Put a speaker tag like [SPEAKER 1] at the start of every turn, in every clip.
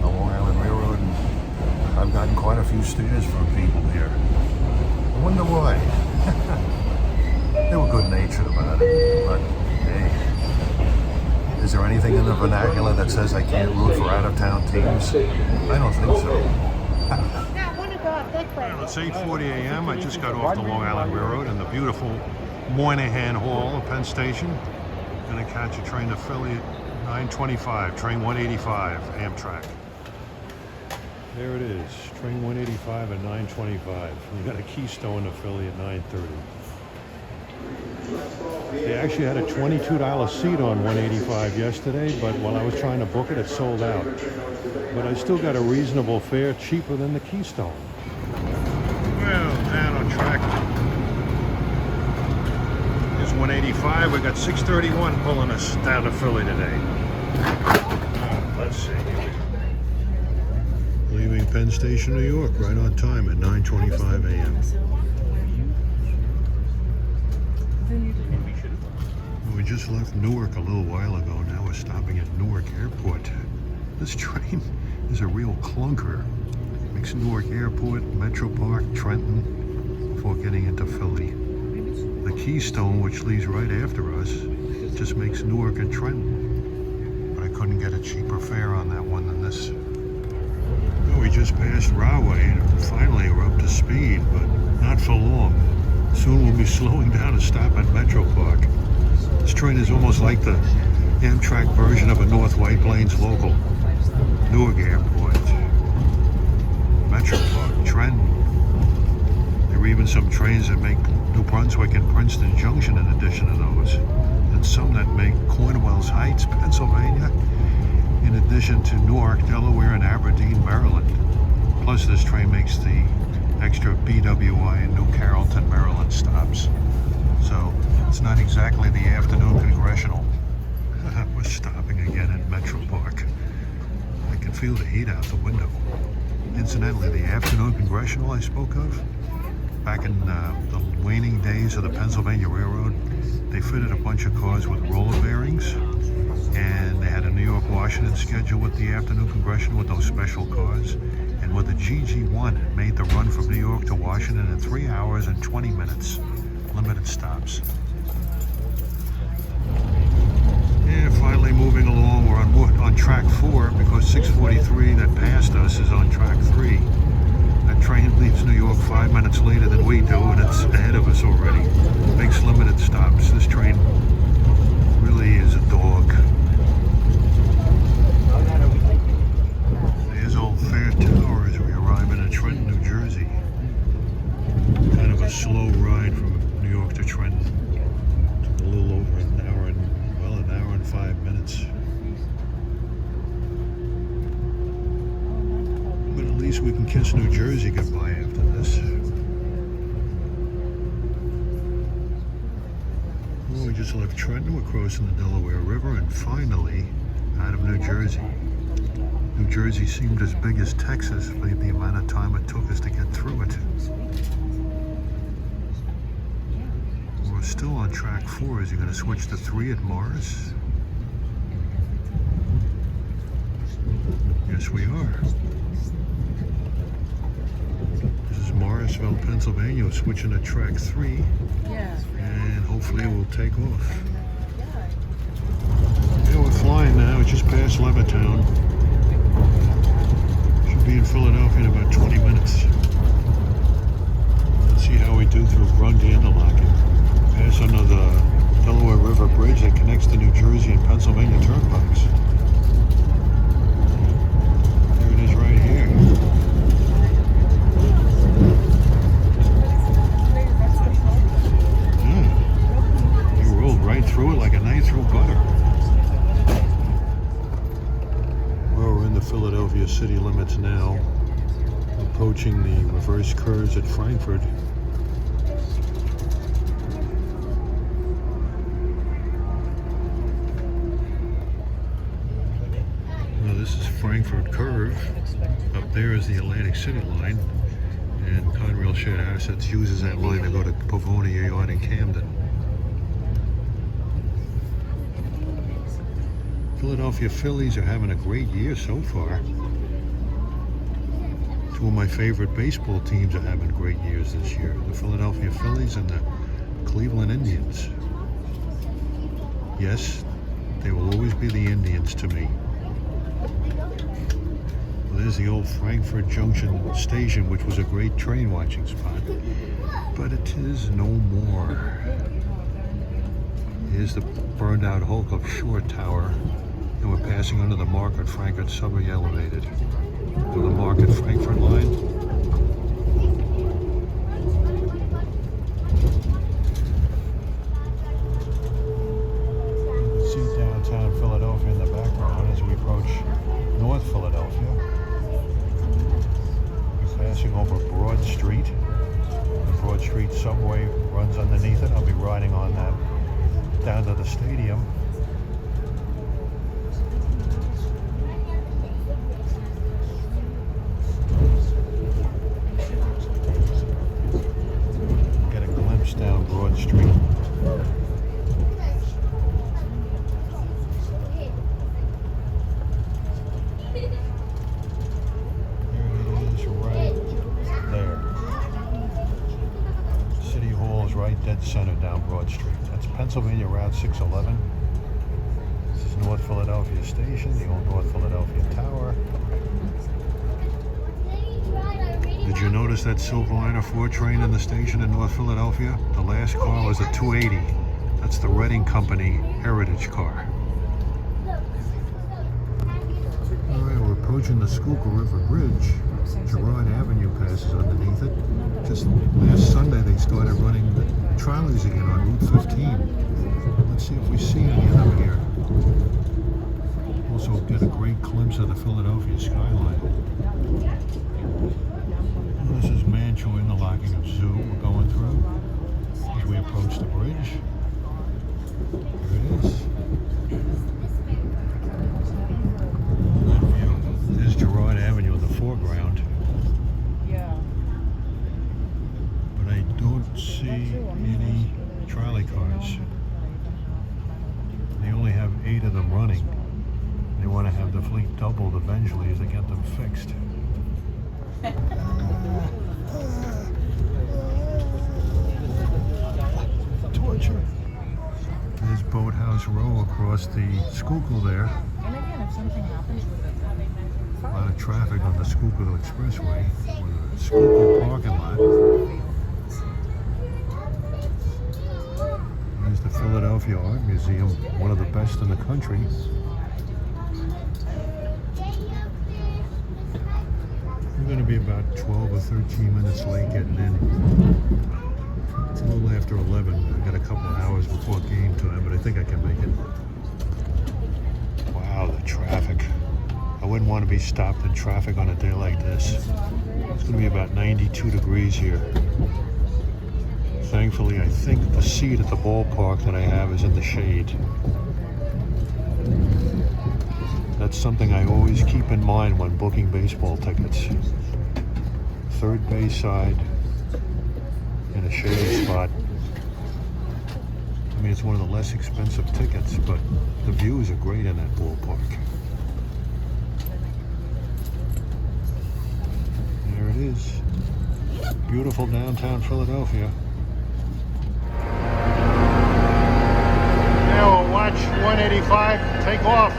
[SPEAKER 1] the Long Island Railroad, and I've gotten quite a few stares from people here. I wonder why. They were good-natured about it, but hey, is there anything in the vernacular that says I can't root for out-of-town teams? I don't think so.
[SPEAKER 2] Well, it's 8:40 a.m. I just got off the Long Island Railroad in the beautiful Moynihan Hall of Penn Station. Gonna catch a train to Philly at 9:25, train 185, Amtrak. There it is, train 185 at 9:25. We got a Keystone to Philly at 9:30. They actually had a $22 seat on 185 yesterday, but while I was trying to book it, it sold out. But I still got a reasonable fare, cheaper than the Keystone. Well, down on track. Here's 185. We got 631 pulling us down to Philly today. Let's see. Leaving Penn Station, New York, right on time at 9:25 a.m. We just left Newark a little while ago. Now we're stopping at Newark Airport. This train is a real clunker. Makes Newark Airport, Metro Park, Trenton, before getting into Philly. The Keystone, which leaves right after us, just makes Newark and Trenton. But I couldn't get a cheaper fare on that one than this. Well, we just passed Rahway and finally we're up to speed, but not for long. Soon we'll be slowing down and stop at Metro Park. This train is almost like the Amtrak version of a North White Plains local. Newark Airport, Metro Park, Trenton. There are even some trains that make New Brunswick and Princeton Junction in addition to those. And some that make Cornwalls Heights, Pennsylvania, in addition to Newark, Delaware, and Aberdeen, Maryland. Plus this train makes the extra BWI and New Carrollton, Maryland stops. So it's not exactly the afternoon congressional. We're stopping again at Metro Park. I can feel the heat out the window. Incidentally, the afternoon congressional I spoke of, back in the waning days of the Pennsylvania Railroad, they fitted a bunch of cars with roller bearings, and they had a New York-Washington schedule with the afternoon congressional with those special cars. And with the GG1, it made the run from New York to Washington in 3 hours and 20 minutes. Limited stops. Yeah, finally moving along. We're on track 4 because 643 that passed us is on track 3. That train leaves New York 5 minutes later than we do, and it's ahead of us already. Makes limited stops. This train really is a dog. There's old Fair Tower as we arrive in Trenton, New Jersey. Kind of a slow ride from New York to Trenton. Took a little over an hour and 5 minutes. But at least we can kiss New Jersey goodbye after this. Well, we just left Trenton, we're crossing the Delaware River, and finally out of New Jersey. New Jersey seemed as big as Texas for the amount of time it took us to get through it. We're still on track 4. Is he going to switch to 3 at Morris? Yes, we are. This is Morrisville, Pennsylvania, switching to track 3. And hopefully it will take off. Yeah, we're flying now. It's just past Levittown. Should be in Philadelphia in about 20 minutes. Let's see how we do through Grundy Interlocking. Pass under the Delaware River Bridge that connects the New Jersey and Pennsylvania turnpikes. There it is right here. Yeah. You rolled right through it like a knife through butter. Well, we're in the Philadelphia city limits now, approaching the reverse curves at Frankfurt. This is Frankfurt Curve. Up there is the Atlantic City line, and Conrail Shared Assets uses that line to go to Pavonia Yard in Camden. Philadelphia Phillies are having a great year so far. Two of my favorite baseball teams are having great years this year. The Philadelphia Phillies and the Cleveland Indians. Yes, they will always be the Indians to me. Well, there's the old Frankfurt Junction station, which was a great train watching spot. But it is no more. Here's the burned out hulk of Shore Tower. And we're passing under the Market Frankfurt subway elevated. To the Market Frankfurt line. You can see downtown Philadelphia in the background as we approach North Philadelphia. We're passing over Broad Street. The Broad Street subway runs underneath it. I'll be riding on that down to the stadium. Get a glimpse down Broad Street. Dead center down Broad Street. That's Pennsylvania Route 611. This is North Philadelphia Station, the old North Philadelphia Tower. Did you notice that Silverliner 4 train in the station in North Philadelphia? The last car was a 280. That's the Reading Company Heritage car. Alright, we're approaching the Schuylkill River Bridge. Girard Avenue passes underneath it. Just last Sunday they started running the trolleys again on Route 15. Let's see if we see any of them here. Also get a great glimpse of the Philadelphia skyline. This is Mantua Interlocking Zoo we're going through as we approach the bridge. Here it is. Good view. There's Girard Avenue in the foreground. I don't see any trolley cars. They only have 8 of them running. They want to have the fleet doubled eventually as they get them fixed. Torture. There's Boathouse Row across the Schuylkill there.
[SPEAKER 3] And again, if something happens with it,
[SPEAKER 2] a lot of traffic on the Schuylkill Expressway with a Schuylkill parking lot. There's the Philadelphia Art Museum, one of the best in the country. We're going to be about 12 or 13 minutes late getting in. It's a little after 11. I've got a couple of hours before game time, but I think I can make it. Wow, the traffic. I wouldn't want to be stopped in traffic on a day like this. It's going to be about 92 degrees here. Thankfully, I think the seat at the ballpark that I have is in the shade. That's something I always keep in mind when booking baseball tickets. Third base side in a shaded spot. I mean, it's one of the less expensive tickets, but the views are great in that ballpark. There it is. Beautiful downtown Philadelphia. Now we'll watch 185 take off.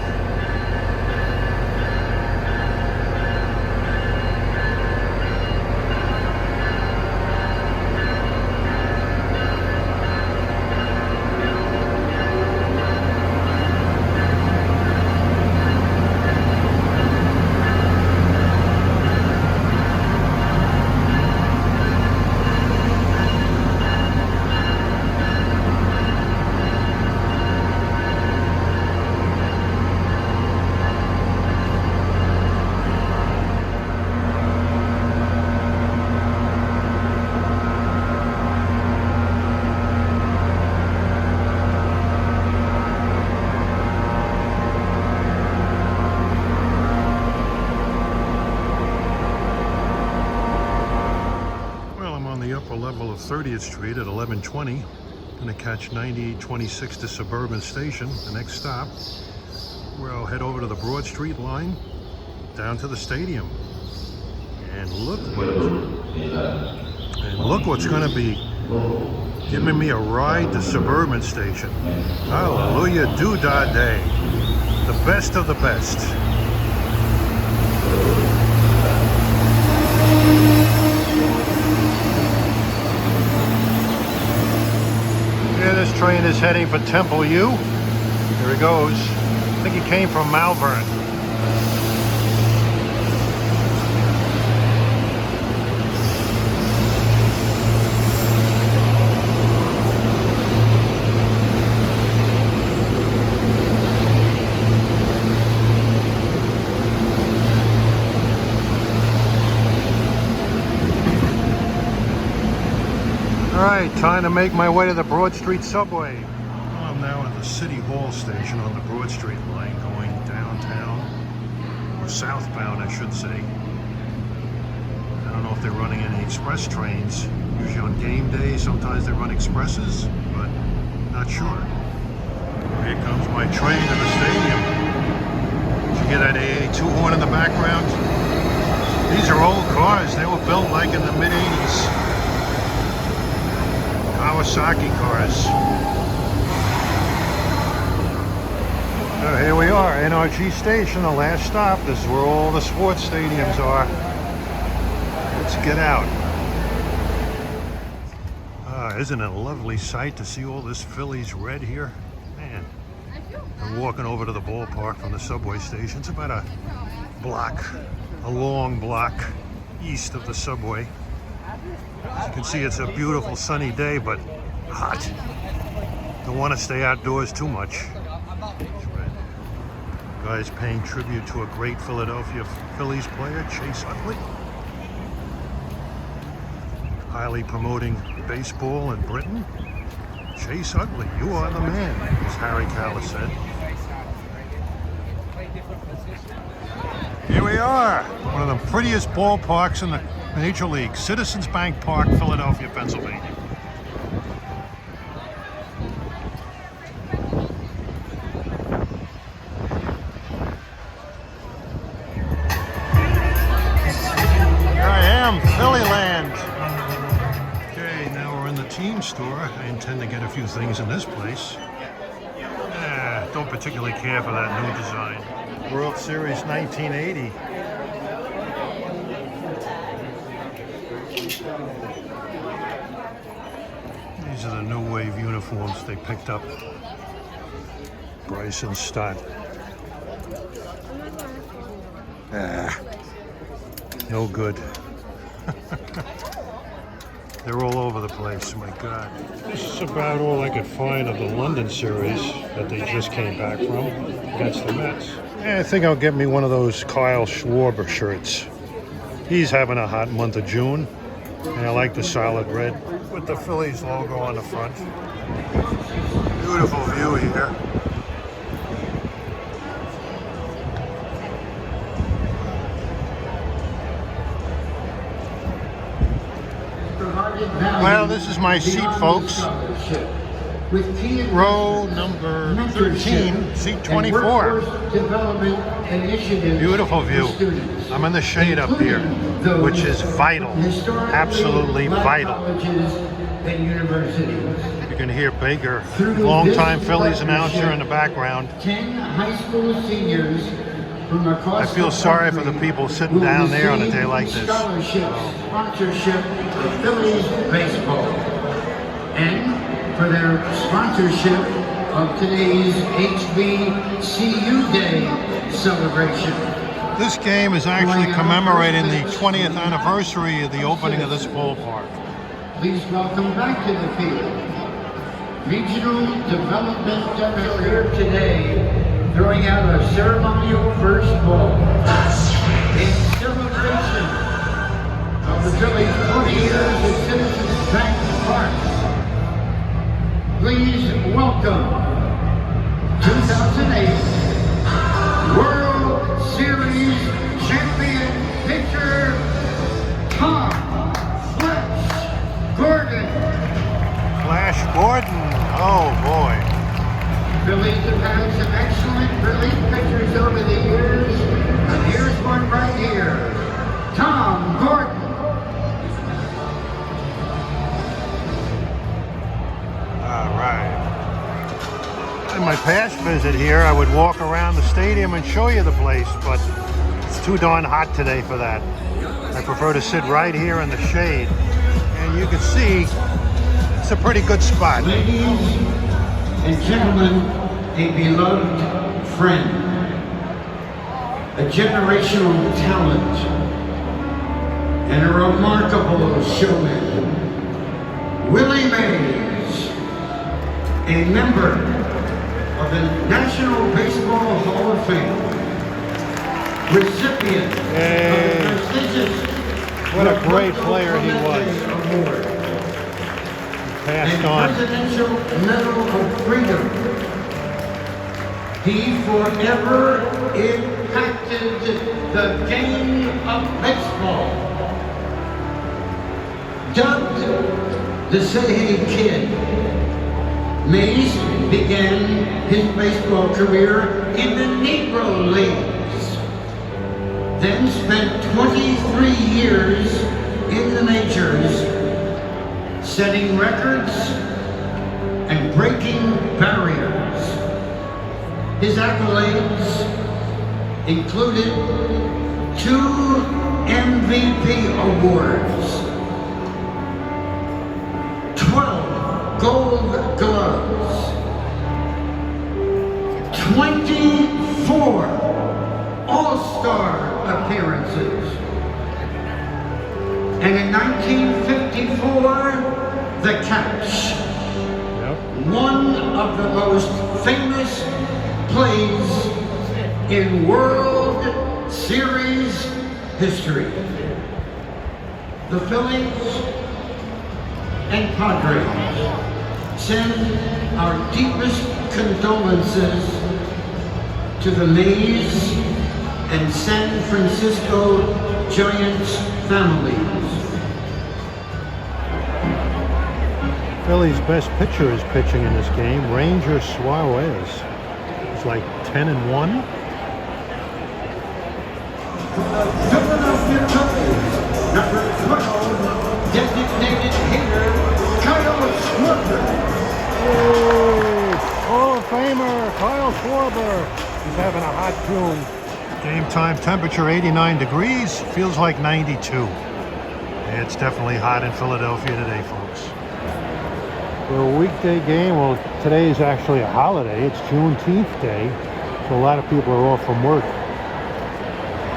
[SPEAKER 2] Level of 30th Street at 11:20. Gonna catch 9826 to Suburban Station, the next stop, where I'll head over to the Broad Street line down to the stadium. And look what's going to be giving me a ride to Suburban Station. Hallelujah, Doodah Day. The best of the best. Yeah, this train is heading for Temple U. Here it goes. I think it came from Malvern. Alright, time to make my way to the Broad Street subway. I'm now at the City Hall station on the Broad Street line going downtown, or southbound I should say. I don't know if they're running any express trains. Usually on game day, sometimes they run expresses, but not sure. Here comes my train to the stadium. Did you hear that AA2 horn in the background? These are old cars. They were built like in the mid-80s. Kawasaki cars. Here we are, NRG Station, the last stop. This is where all the sports stadiums are. Let's get out. Isn't it a lovely sight to see all this Phillies red here? Man, I'm walking over to the ballpark from the subway station. It's about a long block east of the subway. As you can see, it's a beautiful sunny day, but hot. Don't want to stay outdoors too much. Guys paying tribute to a great Philadelphia Phillies player, Chase Utley. Highly promoting baseball in Britain. Chase Utley, you are the man, as Harry Callis said. Here we are, one of the prettiest ballparks in the Major League, Citizens Bank Park, Philadelphia, Pennsylvania. Here I am, Philly land. Okay, now we're in the team store. I intend to get a few things in this place. Don't particularly care for that new design. World Series 1980. These are the new wave uniforms they picked up. Bryson Stott. No good. They're all over the place, my God. This is about all I could find of the London series that they just came back from against the Mets. I think I'll get me one of those Kyle Schwarber shirts. He's having a hot month of June. And I like the solid red with the Phillies logo on the front. Beautiful view here. Well, this is my seat, folks. Row number 13, seat 24. Beautiful view. I'm in the shade up here, which is vital, absolutely vital. You can hear Baker, longtime Phillies announcer in the background.
[SPEAKER 4] 10 high school seniors from across
[SPEAKER 2] I feel sorry for the people sitting down there on a day like this.
[SPEAKER 4] Sponsorship of Phillies baseball, and for their sponsorship of today's HBCU Day celebration.
[SPEAKER 2] This game is actually commemorating the 20th anniversary of the opening of this ballpark.
[SPEAKER 4] Please welcome back to the field Regional Development Director here today, throwing out a ceremonial first ball in celebration of the Phillies' 20 years at Citizens Bank Park. Please welcome 2008 World Series champion pitcher Tom Flash Gordon.
[SPEAKER 2] Flash Gordon, oh boy.
[SPEAKER 4] Phillies have had some excellent relief pitchers over the years, and here's one right here, Tom Gordon.
[SPEAKER 2] past visit here, I would walk around the stadium and show you the place, but it's too darn hot today for that. I prefer to sit right here in the shade. And you can see it's a pretty good spot.
[SPEAKER 4] Ladies and gentlemen, a beloved friend, a generational talent, and a remarkable showman, Willie Mays, a member of the National Baseball Hall of Fame, recipient of the prestigious
[SPEAKER 2] What a great player he was.
[SPEAKER 4] Award,
[SPEAKER 2] Passed
[SPEAKER 4] and
[SPEAKER 2] on.
[SPEAKER 4] Presidential Medal of Freedom. He forever impacted the game of baseball. Dubbed the Say Hey Kid, Mays began his baseball career in the Negro Leagues, then spent 23 years in the majors, setting records and breaking barriers. His accolades included 2 MVP awards, 12 Gold Gloves, 24 All-Star appearances, and in 1954, the catch, one of the most famous plays in World Series history. The Phillies and Padres send our deepest condolences to the Mays and San Francisco Giants families.
[SPEAKER 2] Philly's best pitcher is pitching in this game, Ranger Suarez. It's like 10-1.
[SPEAKER 4] Philadelphia Phillies, number 12, designated hitter, Kyle Schwarber.
[SPEAKER 2] Oh, Hall of Famer Kyle Schwarber. He's having a hot June. Game time temperature 89 degrees, feels like 92. It's definitely hot in Philadelphia today, folks. For a weekday game, well, today is actually a holiday. It's Juneteenth Day, so a lot of people are off from work.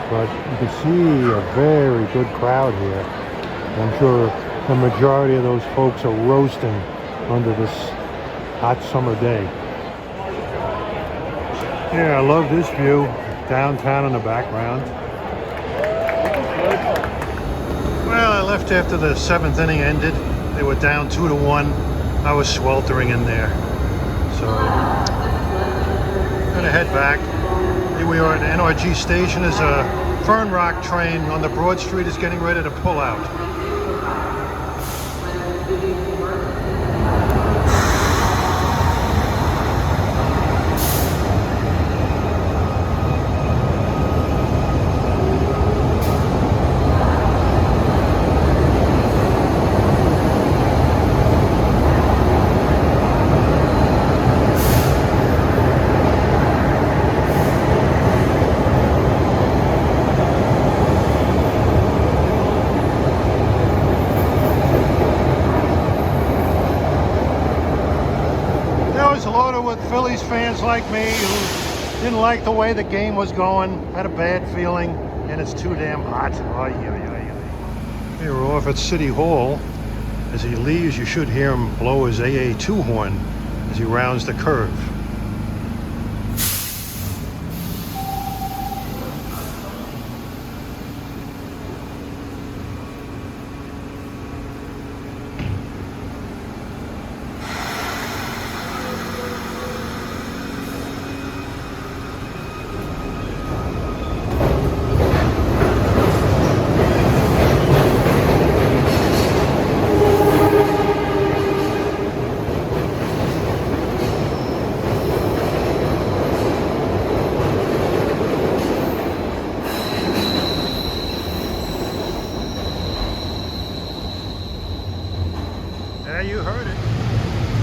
[SPEAKER 2] But you can see a very good crowd here. I'm sure the majority of those folks are roasting under this hot summer day. Yeah, I love this view. Downtown in the background. Well, I left after the 7th inning ended. They were down 2-1. I was sweltering in there. So, I'm gonna head back. Here we are at NRG Station. As a Fern Rock train on the Broad Street is getting ready to pull out. Phillies fans like me who didn't like the way the game was going, had a bad feeling, and it's too damn hot. Here we're off at City Hall. As he leaves, you should hear him blow his AA2 horn as he rounds the curve.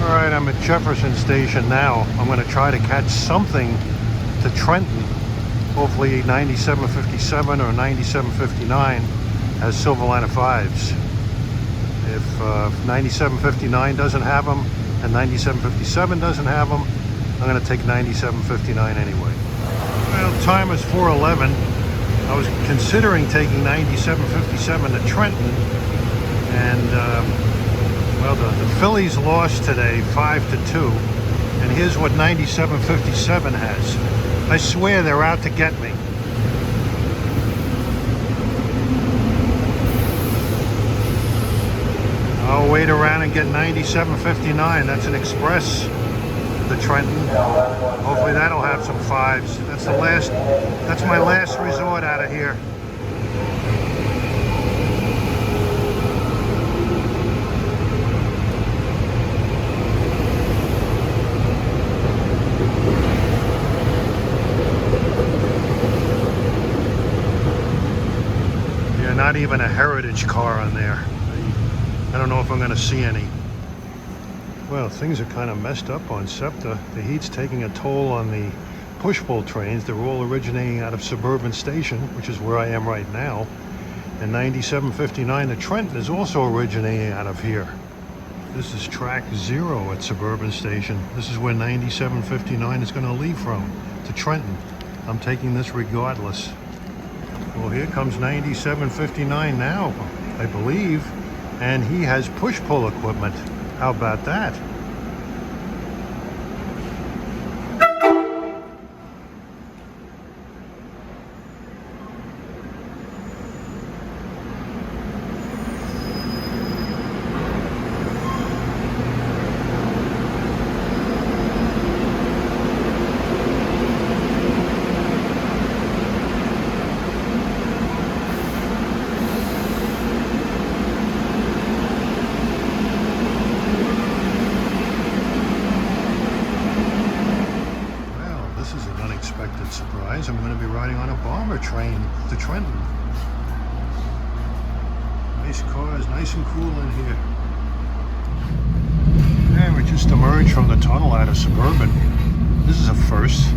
[SPEAKER 2] All right, I'm at Jefferson Station now. I'm going to try to catch something to Trenton. Hopefully 9757 or 9759 has Silverliner 5s. If 9759 doesn't have them and 9757 doesn't have them, I'm going to take 9759 anyway. Well, time is 4:11. I was considering taking 9757 to Trenton, and well, the Phillies lost today 5-2, and here's what 9757 has. I swear they're out to get me. I'll wait around and get 9759. That's an express to Trenton. Hopefully that'll have some 5s. That's my last resort out of here. Yeah, not even a Heritage car on there. I don't know if I'm going to see any. Well, things are kind of messed up on SEPTA. The heat's taking a toll on the push-pull trains. They're all originating out of Suburban Station, which is where I am right now. And 9759 to Trenton is also originating out of here. This is track 0 at Suburban Station. This is where 9759 is going to leave from, to Trenton. I'm taking this regardless. Well, here comes 9759 now, I believe. And he has push-pull equipment. How about that? Surprise, I'm going to be riding on a bomber train to Trenton. Nice cars, nice and cool in here. And we just emerged from the tunnel out of Suburban. This is a first.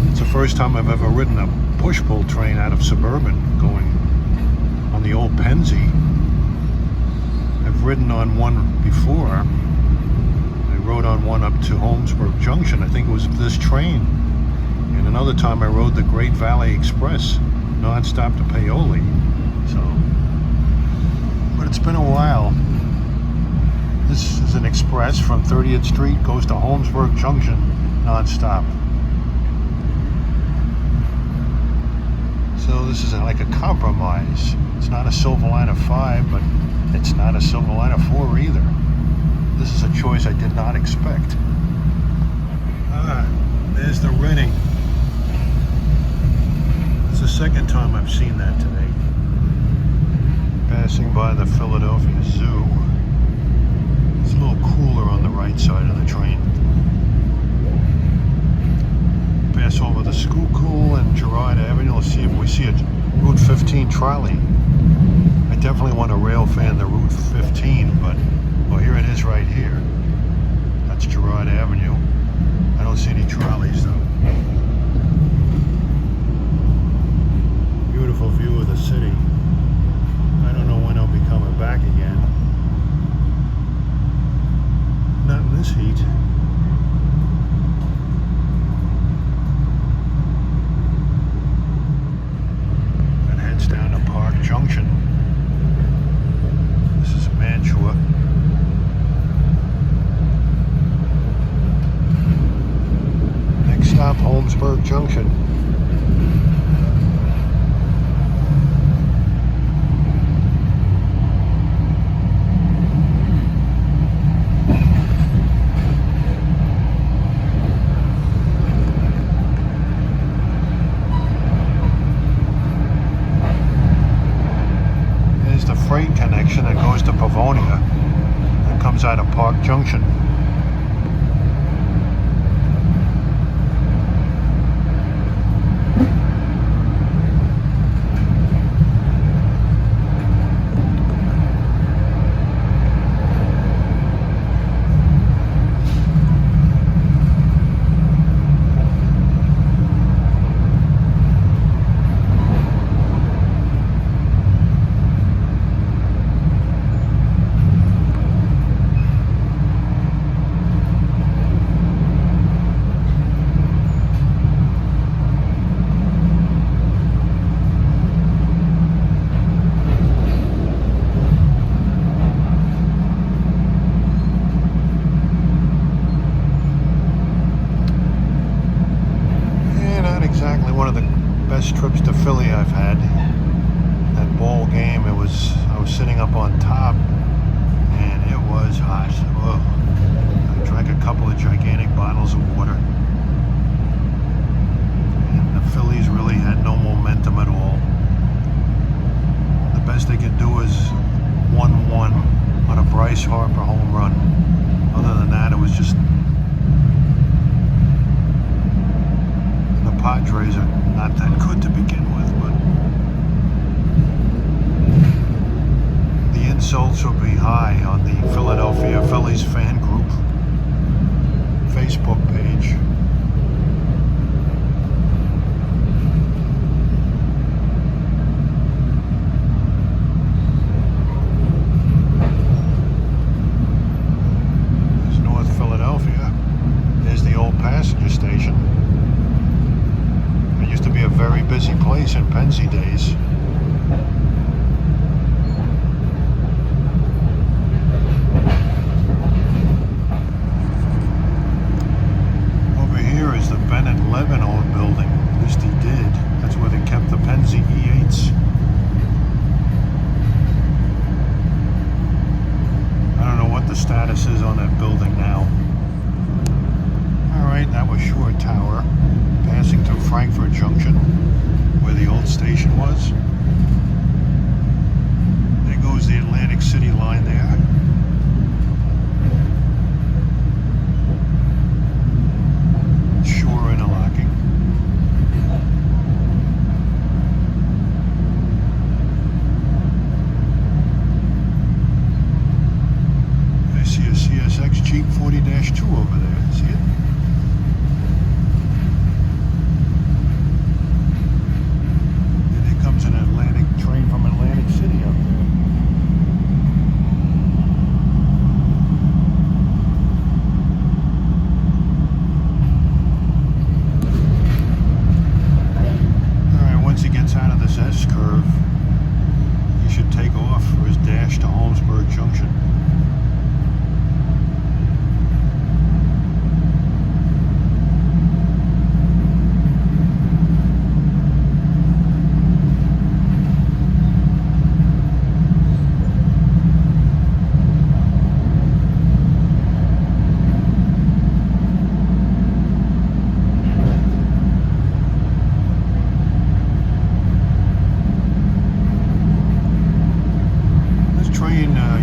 [SPEAKER 2] It's the first time I've ever ridden a push-pull train out of Suburban going on the old Penzie. I've ridden on one before. I rode on one up to Holmesburg Junction. I think it was this train. And another time I rode the Great Valley Express non-stop to Paoli. But it's been a while. This is an express from 30th Street, goes to Holmesburg Junction non-stop. So this is like a compromise. It's not a Silverliner 5, but it's not a Silverliner 4 either. This is a choice I did not expect. There's the Reading. The second time I've seen that today. Passing by the Philadelphia Zoo. It's a little cooler on the right side of the train. Pass over the Schuylkill and Girard Avenue. Let's see if we see a Route 15 trolley. I definitely want to rail fan the Route 15, but well, here it is right here. That's Girard Avenue. I don't see any trolleys though. Beautiful view of the city. I don't know when I'll be coming back again. Not in this heat. That heads down to Park Junction. This is Mantua. Next stop, Holmesburg Junction. Freight connection that goes to Pavonia that comes out of Park Junction. up on top, and it was hot. Ugh. I drank a couple of gigantic bottles of water. And the Phillies really had no momentum at all. The best they could do is 1-1 on a Bryce Harper home run. Other than that, it was just... The Padres are not that good to begin with, but... The insults will be high on the Philadelphia Phillies fan group Facebook page. There's North Philadelphia. There's the old passenger station. It used to be a very busy place in Pennsy days. Old building. At least he did. That's where they kept the Pennsy E8s. I don't know what the status is on that building now. Alright, that was Shore Tower. Passing through Frankfurt Junction, where the old station was. There goes the Atlantic City line there. Shore interlocking. I see a CSX Jeep 40-2 over there. See it? And here comes an Atlantic train from Atlantic City up there. Once he gets out of this S-curve, he should take off for his dash to Holmesburg Junction.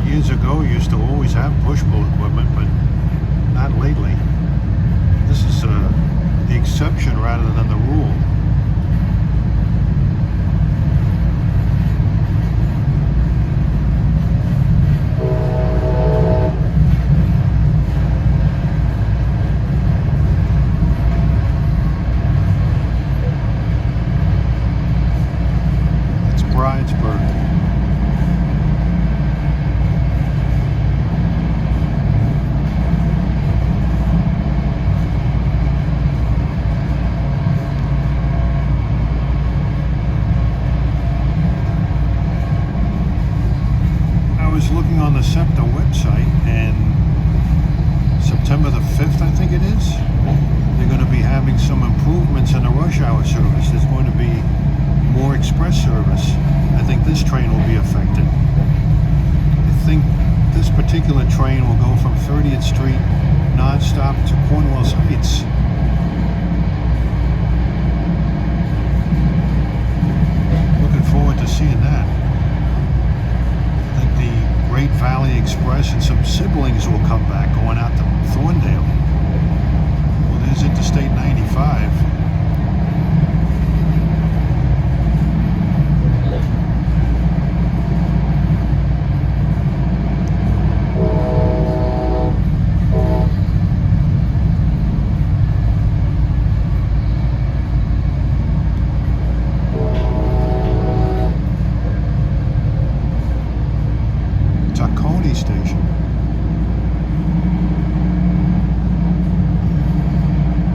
[SPEAKER 2] Years ago used to always have push-pull equipment, but not lately. This is the exception rather than the rule. It's Bridesburg. Looking on the SEPTA website, and September the 5th, I think it is, they're going to be having some improvements in the rush hour service. There's going to be more express service. I think this train will be affected. I think this particular train will go from 30th Street non-stop to Cornwallis Heights. Looking forward to seeing that. Great Valley Express and some siblings will come back going out to Thorndale. Well, there's Interstate 95. Station.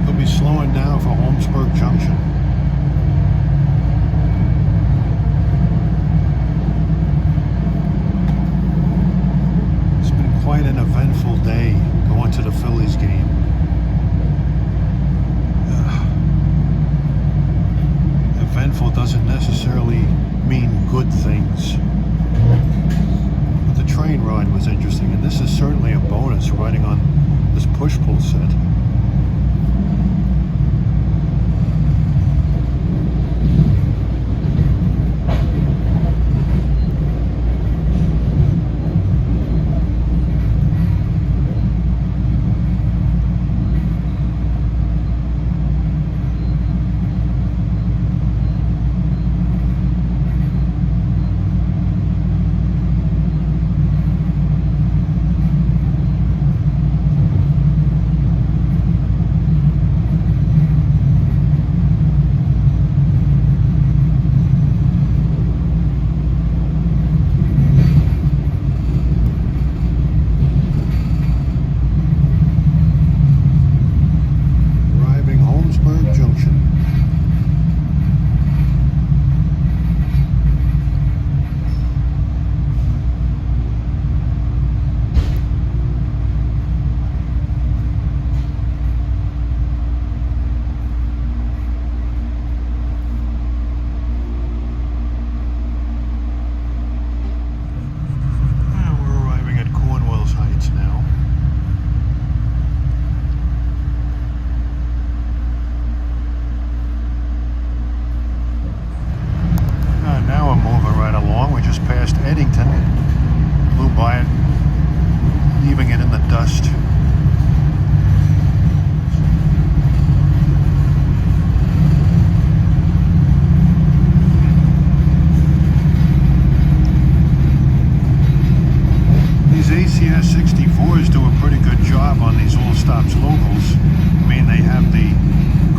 [SPEAKER 2] They'll be slowing down for Holmesburg Junction. It's been quite an eventful day going to the Phillies game. Eventful doesn't necessarily mean good things. find was interesting, and this is certainly a bonus riding on this push-pull set.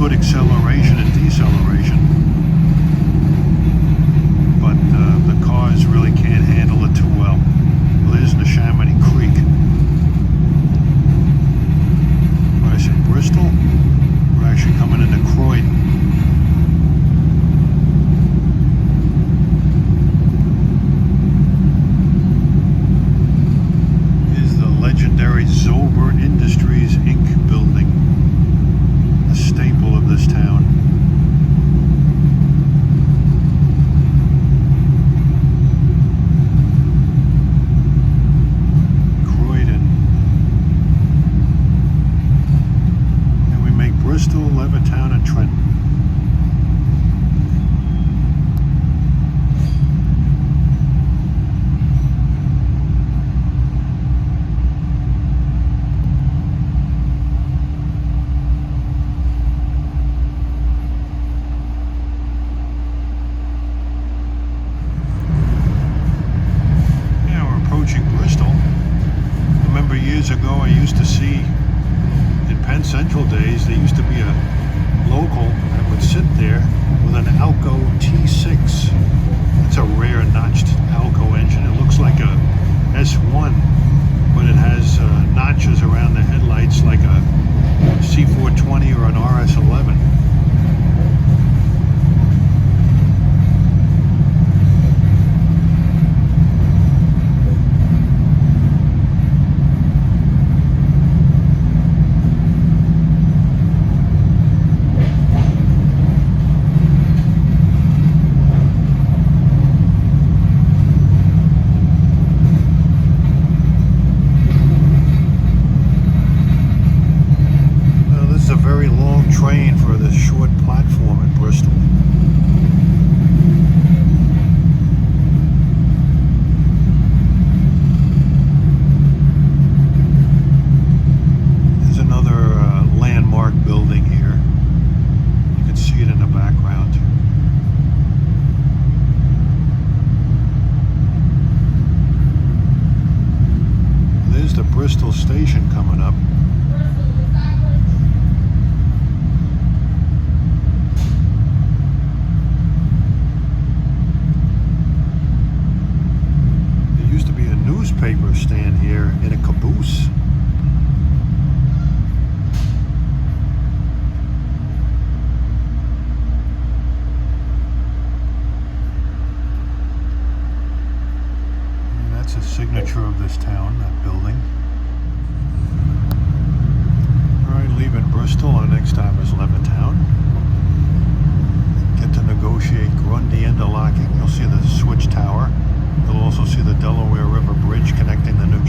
[SPEAKER 2] Acceleration and deceleration, but the cars really can't handle it too well. Well, there's the Chamonix Creek. What I said, Bristol? We're actually coming into Croydon. Here's the legendary Zober Industries Inc. building. Staple of this town. Croydon. And we make Bristol, Levittown, and Trenton. Years ago, I used to see in Penn Central days, there used to be a local that would sit there with an Alco T6. It's a rare notched Alco engine. It looks like a S1, but it has notches around the headlights like a C420 or an RS11. Train for this short platform in Bristol. There's another landmark building here. You can see it in the background. There's the Bristol station coming up. Newspaper stand here in a caboose. And that's a signature of this town, that building. Alright, leaving Bristol, our next stop is Levittown. Get to negotiate Grundy interlocking. You'll see the switch tower. You'll also see the Delaware River Bridge connecting the new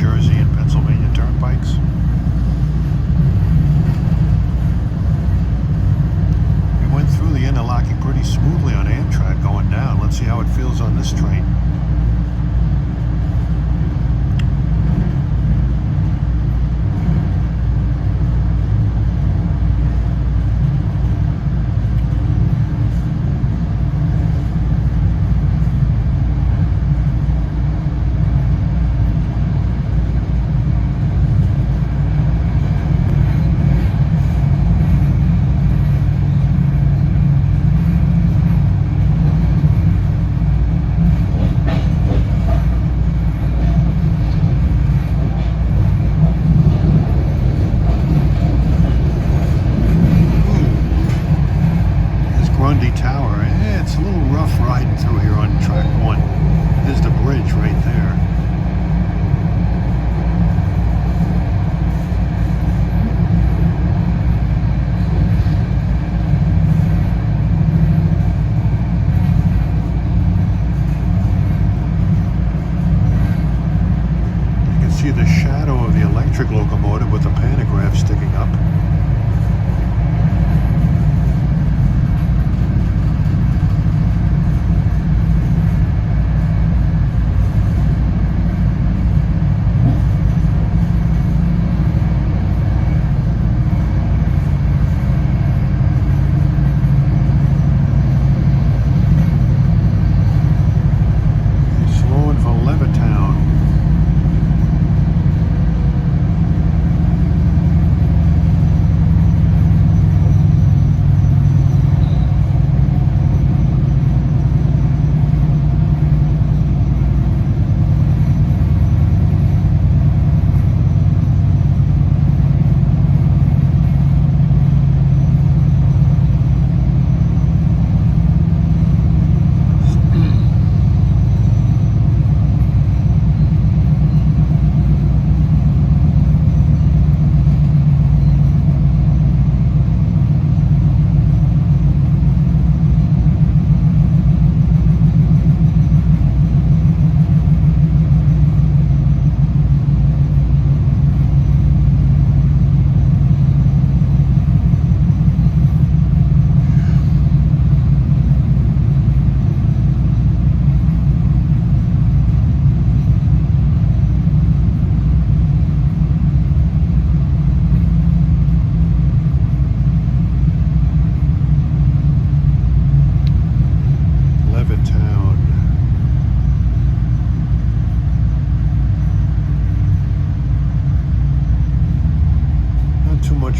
[SPEAKER 2] electric locomotive with a pantograph sticking up.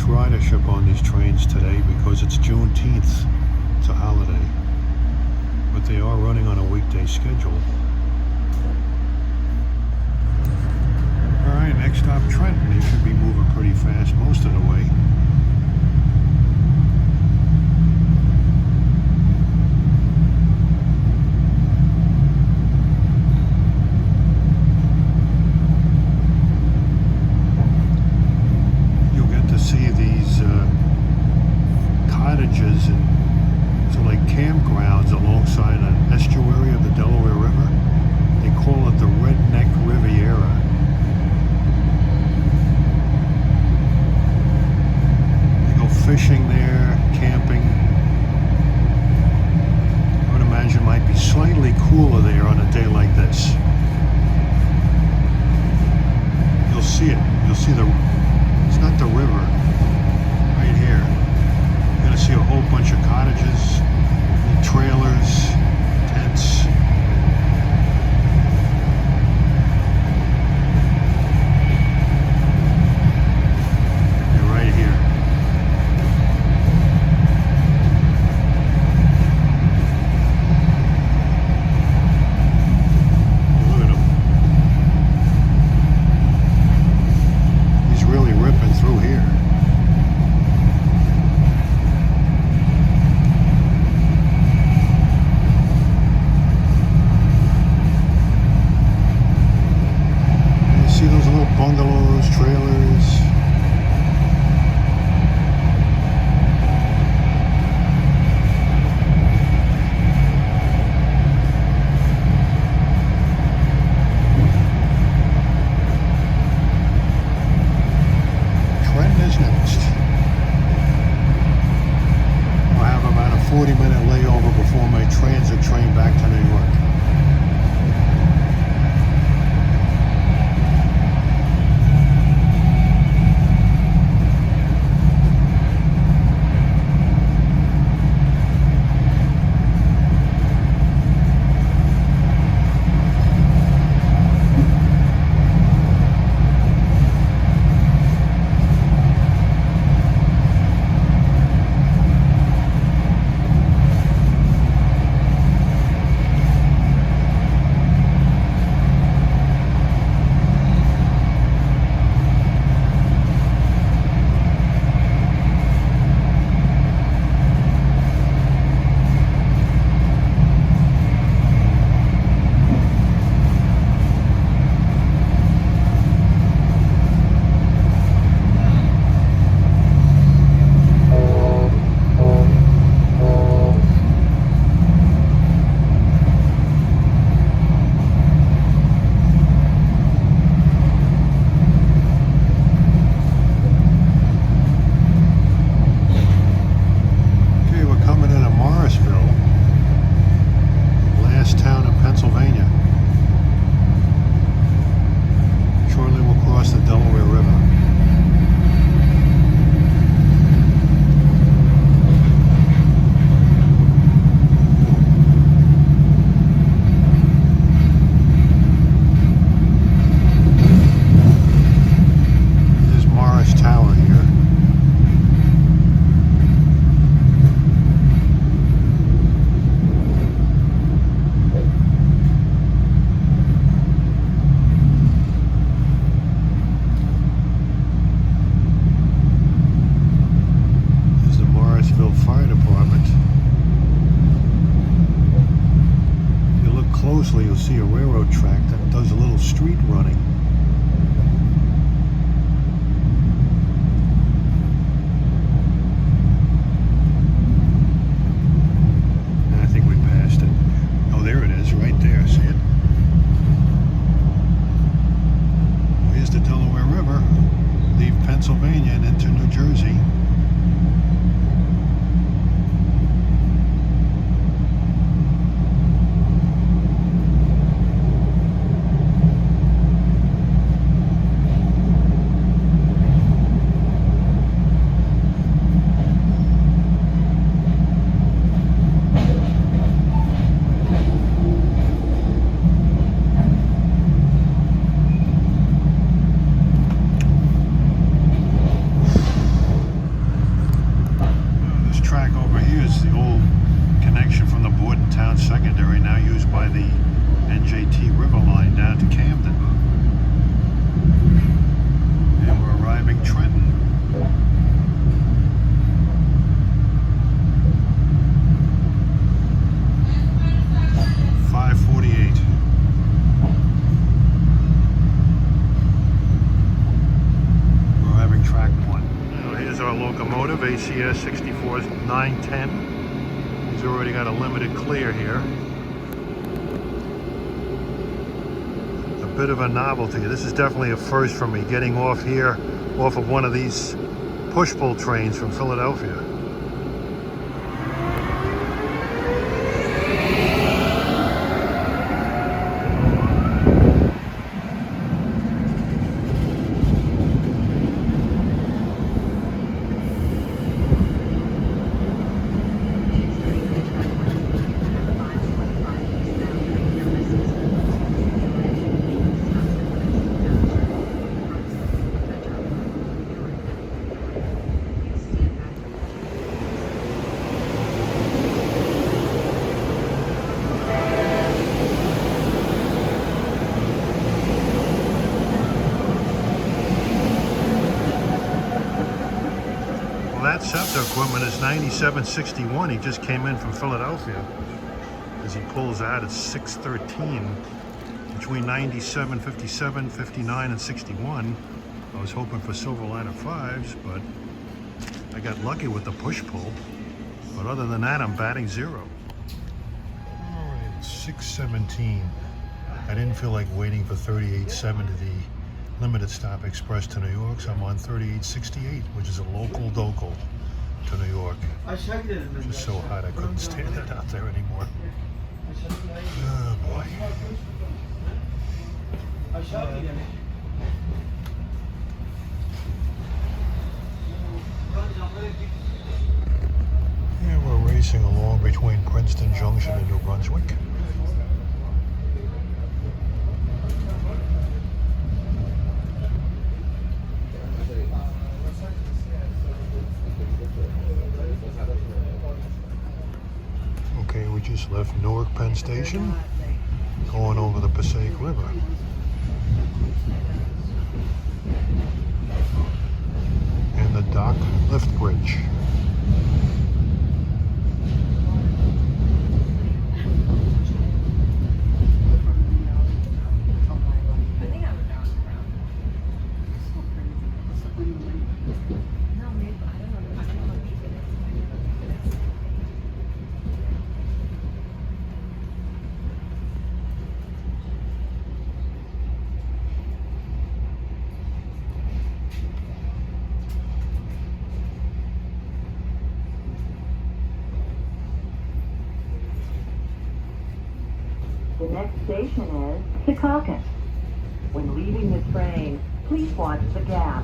[SPEAKER 2] Ridership on these trains today because it's Juneteenth. It's a holiday. But they are running on a weekday schedule. Alright, next stop Trenton. They should be moving pretty fast most of the way. See these cottages and so like campgrounds alongside an estuary of the Delaware River. track that does a little street running. And I think we passed it. Oh, there it is, right there. See it? Well, here's the Delaware River. Leave Pennsylvania and into New Jersey. Secondary, now used by the NJT River Line down to Camden. And we're arriving Trenton. .548. We're arriving track 1. So here's our locomotive, ACS 64910. He's already got a limited clear here. A bit of a novelty. This is definitely a first for me, getting off here, off of one of these push-pull trains from Philadelphia. That SEPTA equipment is 9761. He just came in from Philadelphia. As he pulls out at 613 between 97, 57, 59, and 61. I was hoping for silver line of 5s, but I got lucky with the push-pull. But other than that, I'm batting 0. All right, 617. I didn't feel like waiting for 38.7 to the limited stop express to New York, so I'm on 3868, which is a local docal to New York. Just so hot I couldn't stand it out there anymore. Oh boy. Yeah, we're racing along between Princeton Junction and New Brunswick. Okay, we just left Newark Penn Station, going over the Passaic River. And the dock lift bridge.
[SPEAKER 5] The next station is Secaucus. When leaving the train, please watch the gap.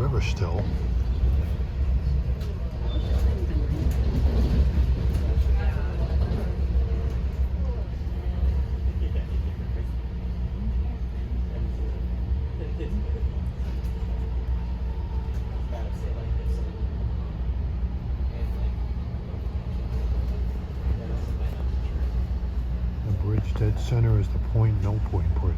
[SPEAKER 2] River still. The bridge dead center is the Point No Point Bridge.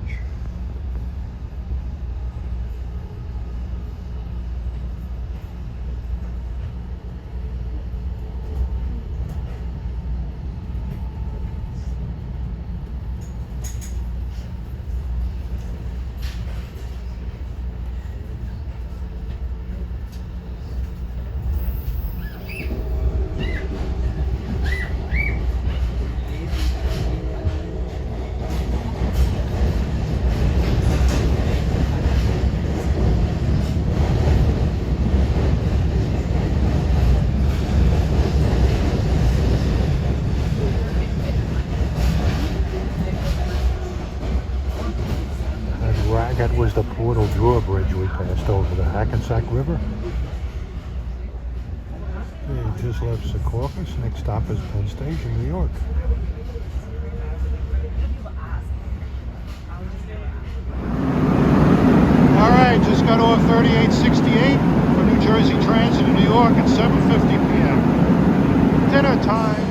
[SPEAKER 2] That was the Portal Draw Bridge we passed over the Hackensack River. Okay, just left Secaucus. Next stop is Penn Station, New York. All right, just got off 3868 for New Jersey Transit in New York at 7:50 p.m. Dinner time.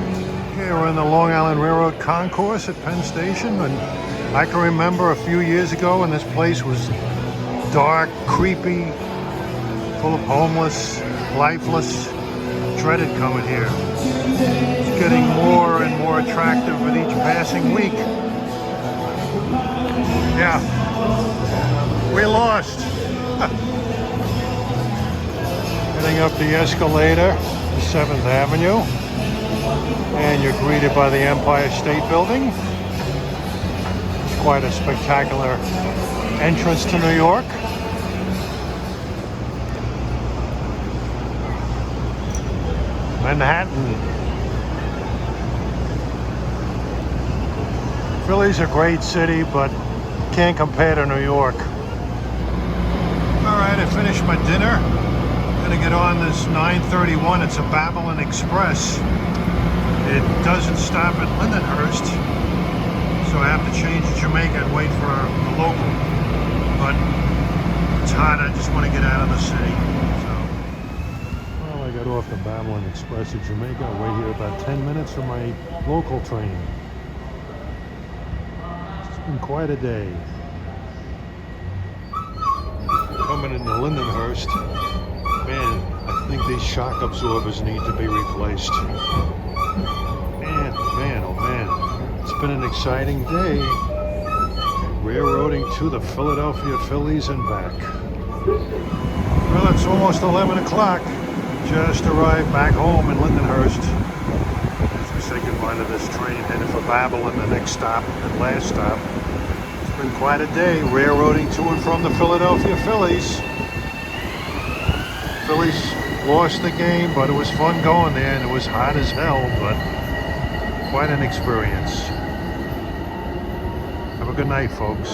[SPEAKER 2] Okay, we're in the Long Island Railroad Concourse at Penn Station, and I can remember a few years ago when this place was dark, creepy, full of homeless, lifeless. Dreaded coming here. It's getting more and more attractive with each passing week. Yeah, we lost. Heading up the escalator to 7th Avenue, and you're greeted by the Empire State Building. Quite a spectacular entrance to New York. Manhattan. Philly's a great city, but can't compare to New York. All right, I finished my dinner. Gonna get on this 931. It's a Babylon Express. It doesn't stop at Lindenhurst, so I have to change to Jamaica and wait for a local. But it's hot, I just want to get out of the city. So, well, I got off the Babylon Express at Jamaica. I wait here about 10 minutes for my local train. It's been quite a day. Coming into Lindenhurst, man, I think these shock absorbers need to be replaced. Man, oh man. It's been an exciting day, railroading to the Philadelphia Phillies and back. Well, it's almost 11 o'clock. Just arrived back home in Lindenhurst. As we say goodbye to this train, headed for Babylon, the next stop and last stop. It's been quite a day, railroading to and from the Philadelphia Phillies. Phillies lost the game, but it was fun going there, and it was hot as hell, but quite an experience. Have a good night, folks.